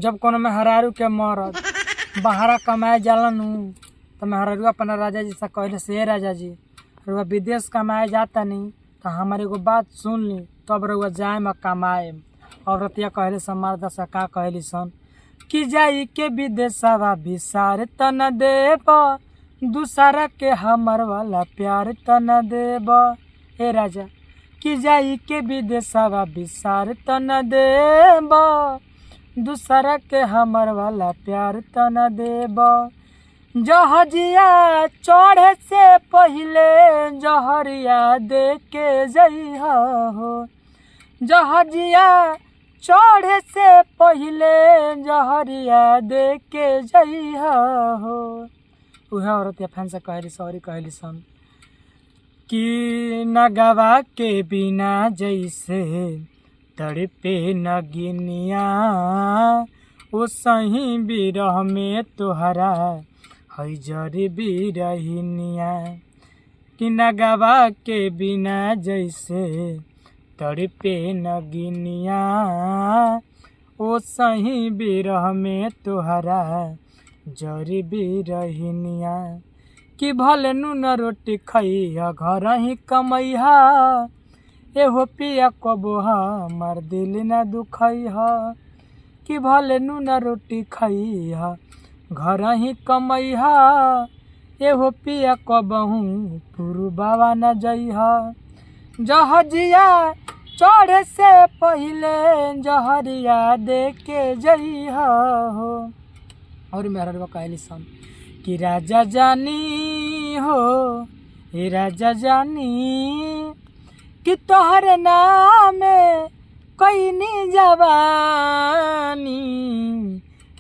जब कोनो मेहरारू के मरद बाहरा कमाए जालन तो मेहरारू अपना राजा जी से कहले से राजा जी रुआ विदेश कमाए जाता नहीं तो हमारे एगो बात सुन ली तब रुआ जाए में कमाए। औरतिया कहले से मर्द से का कहली सन कि जाई के विदेशवा विसार तन देब दूसरा के हमर वाला प्यार तन देब। हे राजा कि जाई के विदेशवा विसार तन देब दूसरा के हमर वाला प्यार तन देब। जहजिया चढ़े से पहले जहरिया दे के जइहा हो। जहजिया चढ़े से पहले जहरिया दे के जइहा हो। उहे औरत फैन से कहली सॉरी कहली सन कि नगवा के बिना जैसे तड़पे नगिनिया ओ सही बिरह में तोहरा है जरी बिरहिनिया। कि नगवा के बिना जैसे तड़पे नगिनिया ओ सही बिरह में तोहरा जरी बिरहिनिया। कि भले नून रोटी खइहा घर ही कमैहा एहो पिया कबो हमार दिल न दुखैहा। कि भले नून रोटी खइहा घर ही कमैहा एहो पिया कबहू पुरबावा न जइहा। जहजिया चढ़े से पहले जहरिया दे के जइहा हो। और मेहरा कहली सन कि राजा जानी हो हे राजा जानी कि तोहरे नाम कईनी जवानी।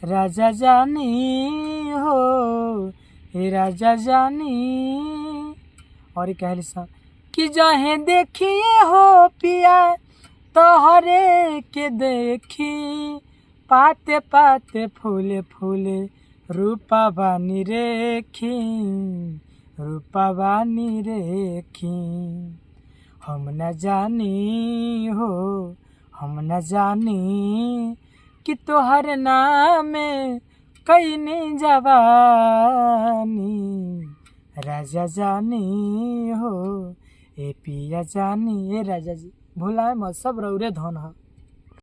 राजा जानी हो हे राजा जानी। और कहली सन कि जहे देखिए हो पिया तोहरे के देखी पाते पाते फूले फूले रूपा बानी रेखी रूपा बानी रेखी। हम न जानी हो हम न जानी कि तोहर नाम कईनी जवानी। राजा जानी हो ए पिया जानी। ए राजा जी भुलाए मत सब रौरे धन है।